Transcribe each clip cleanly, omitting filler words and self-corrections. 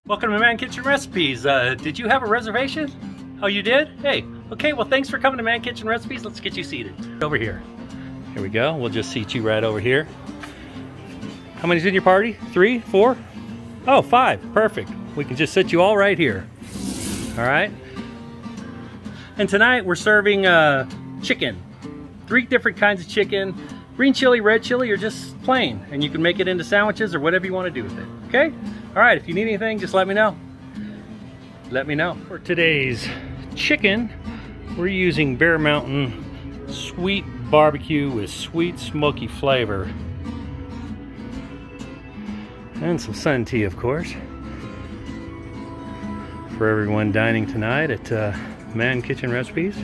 Welcome to Man Kitchen Recipes. Did you have a reservation? Oh, you did? Hey, okay, well thanks for coming to Man Kitchen Recipes. Let's get you seated. Over here. Here we go. We'll just seat you right over here. How many's in your party? 3, 4? Oh, 5. Perfect. We can just sit you all right here. All right. And tonight we're serving chicken. 3 different kinds of chicken. Green chili, red chili, or just plain. And you can make it into sandwiches or whatever you want to do with it. Okay? All right, if you need anything, just let me know. Let me know. For today's chicken, we're using Bear Mountain sweet barbecue with sweet smoky flavor. And some sun tea, of course. For everyone dining tonight at Man Kitchen Recipes.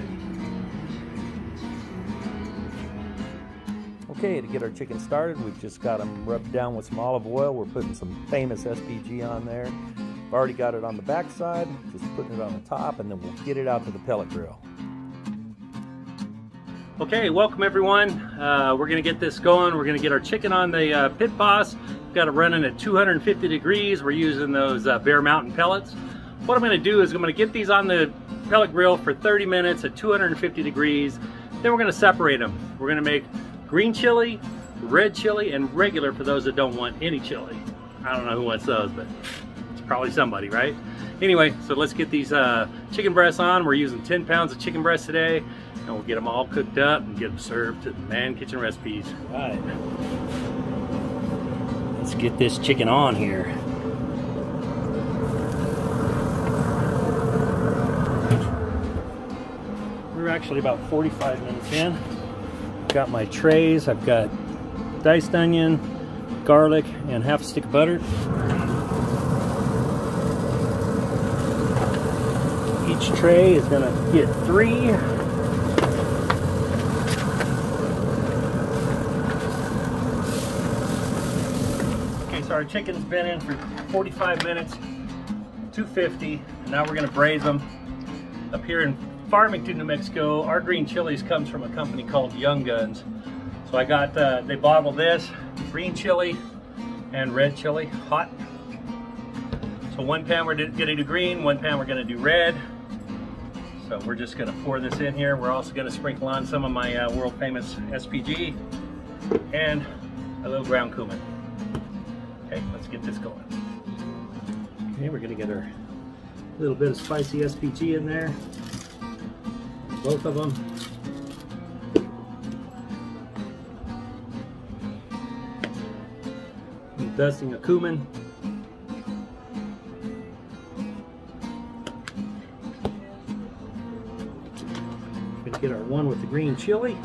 Okay, to get our chicken started, we've just got them rubbed down with some olive oil. We're putting some famous SPG on there. We've already got it on the back side, just putting it on the top, and then we'll get it out to the pellet grill. Okay, welcome everyone. We're gonna get this going. We're gonna get our chicken on the pit boss. We've got it running at 250 degrees. We're using those Bear Mountain pellets. What I'm gonna do is I'm gonna get these on the pellet grill for 30 minutes at 250 degrees. Then we're gonna separate them. We're gonna make green chili, red chili, and regular for those that don't want any chili. I don't know who wants those, but it's probably somebody, right? Anyway, so let's get these chicken breasts on. We're using 10 pounds of chicken breasts today, and we'll get them all cooked up and get them served to the Man Kitchen Recipes. All right. Let's get this chicken on here. We're actually about 45 minutes in. Got my trays. I've got diced onion, garlic, and half a stick of butter. Each tray is gonna get 3. Okay, so our chicken's been in for 45 minutes, 250, and now we're gonna braise them. Up here in Farmington, New Mexico, our green chilies comes from a company called Young Guns. So I got, they bottle this, green chili and red chili, hot. So one pan we're gonna do green, one pan we're gonna do red. So we're just gonna pour this in here. We're also gonna sprinkle on some of my world famous SPG and a little ground cumin. Okay, let's get this going. Okay, we're gonna get our little bit of spicy SPG in there. Both of them. I'm dusting a cumin. Gonna get our one with the green chili.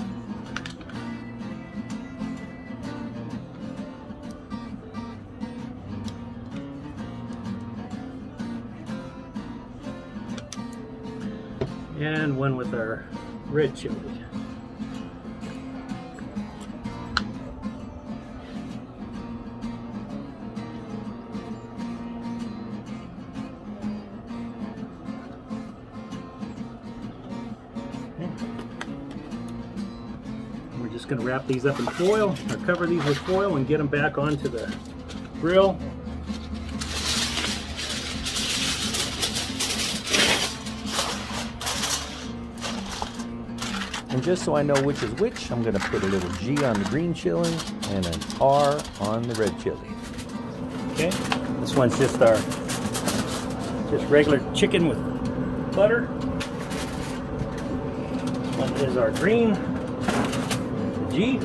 And one with our red chili. Okay. We're just going to wrap these up in foil, or cover these with foil, and get them back onto the grill. And just so I know which is which, I'm going to put a little G on the green chili and an R on the red chili. Okay, this one's just our regular chicken with butter. This one is our green, the G.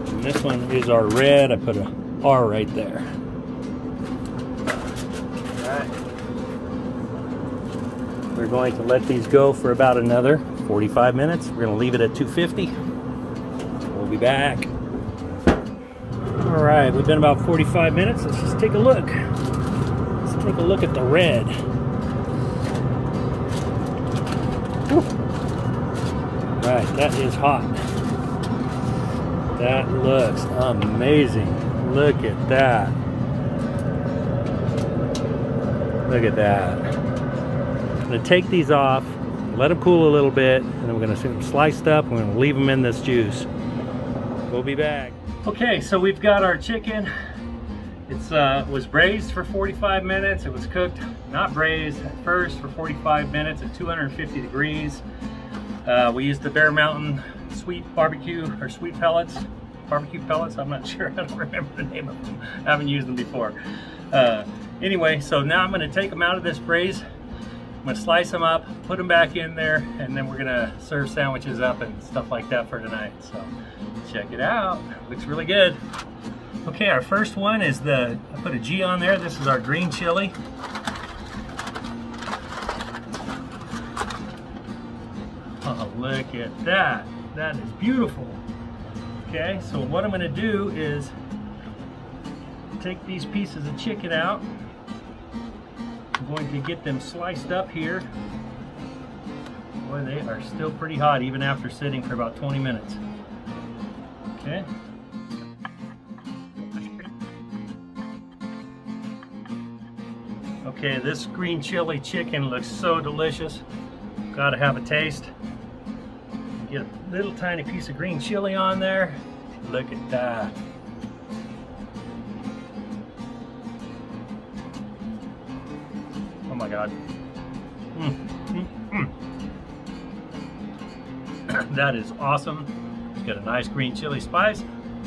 And this one is our red. I put an R right there. All right. We're going to let these go for about another 45 minutes. We're going to leave it at 250. We'll be back. All right, we've been about 45 minutes. Let's just take a look. Let's take a look at the red. Whew. Right, that is hot. That looks amazing. Look at that. Look at that. I'm going to take these off, let them cool a little bit, and then we're going to see them sliced up, and we're going to leave them in this juice. We'll be back. Okay, so we've got our chicken It was braised for 45 minutes. It was cooked, not braised, at first for 45 minutes at 250 degrees. We used the Bear Mountain sweet barbecue or sweet pellets, barbecue pellets. I'm not sure. I don't remember the name of them. I haven't used them before. Anyway, so now I'm going to take them out of this braise. I'm going to slice them up, put them back in there, and then we're going to serve sandwiches up and stuff like that for tonight. So check it out. Looks really good. Okay, our first one is I put a G on there. This is our green chili. Oh, look at that. That is beautiful. Okay, so what I'm going to do is take these pieces of chicken out. I'm going to get them sliced up here. Boy, they are still pretty hot even after sitting for about 20 minutes. Okay. Okay, this green chili chicken looks so delicious. Gotta have a taste. Get a little tiny piece of green chili on there. Look at that. Oh my God. That is awesome. It's got a nice green chili spice.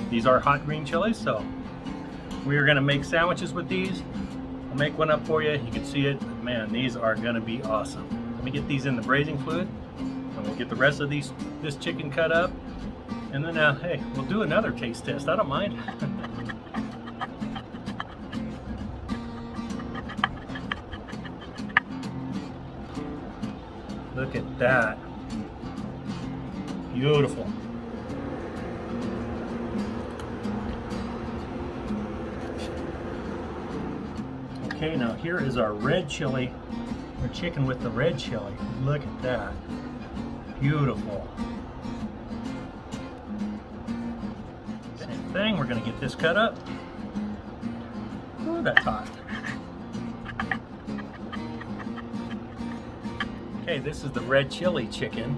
These are hot green chilies, so we are gonna make sandwiches with these. I'll make one up for you. You can see it. Man, these are gonna be awesome. Let me get these in the braising fluid, and we'll get the rest of this chicken cut up. And then, hey, we'll do another taste test. I don't mind. Look at that. Beautiful. Okay, now here is our red chili, our chicken with the red chili. Look at that. Beautiful. Same thing, we're gonna get this cut up. Ooh, that's hot. Okay, this is the red chili chicken.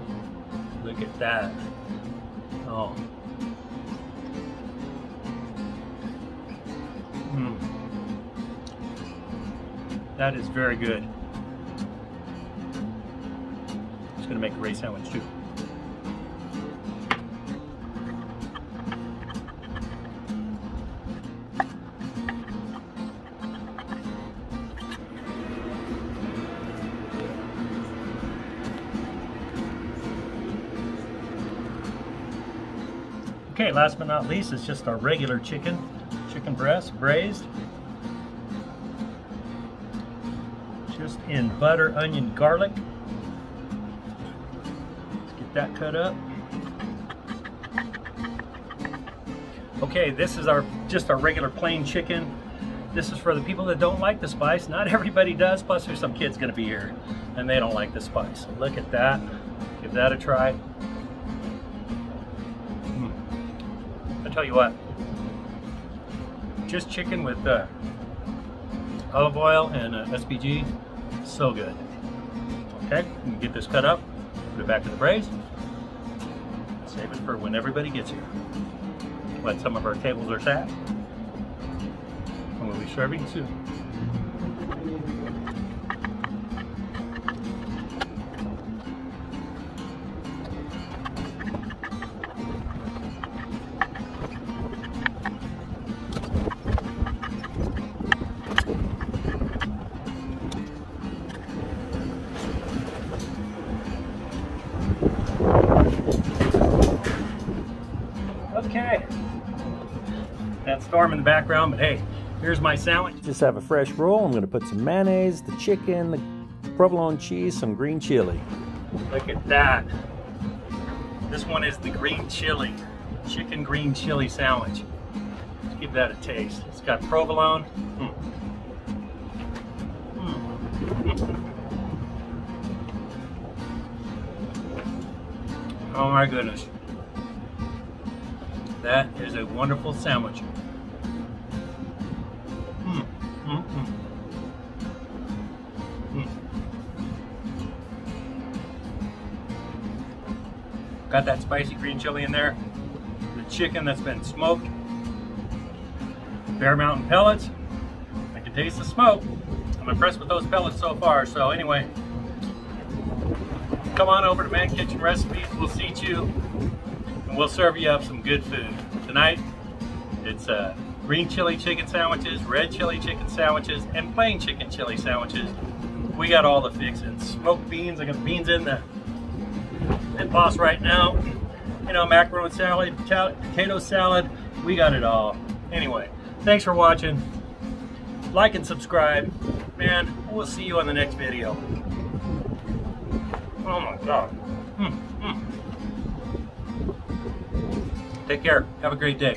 Look at that. Oh. That is very good. Just gonna make a race sandwich too. Okay, last but not least is just our regular chicken breast, braised. Just in butter, onion, garlic. Let's get that cut up. Okay, this is just our regular plain chicken. This is for the people that don't like the spice. Not everybody does, plus there's some kids gonna be here and they don't like the spice. Look at that, give that a try. I tell you what, just chicken with olive oil and SPG, so good. Okay, we can get this cut up, put it back to the braise, save it for when everybody gets here. When some of our tables are sat, and we'll be serving soon. Okay, that storm in the background, but hey, here's my sandwich. Just have a fresh roll. I'm going to put some mayonnaise, the chicken, the provolone cheese, some green chili. Look at that. This one is the green chili, chicken green chili sandwich. Let's give that a taste. It's got provolone. Oh my goodness. That is a wonderful sandwich. Got that spicy green chili in there. The chicken that's been smoked. Bear Mountain pellets. I can taste the smoke. I'm impressed with those pellets so far. So anyway, come on over to Man Kitchen Recipes. We'll seat you and we'll serve you up some good food. Tonight, it's green chili chicken sandwiches, red chili chicken sandwiches, and plain chicken chili sandwiches. We got all the fixings. Smoked beans. I got beans in the pit boss right now. You know, macaroni salad, potato salad. We got it all. Anyway, thanks for watching. Like and subscribe. Man, we'll see you on the next video. Oh my God. Take care. Have a great day.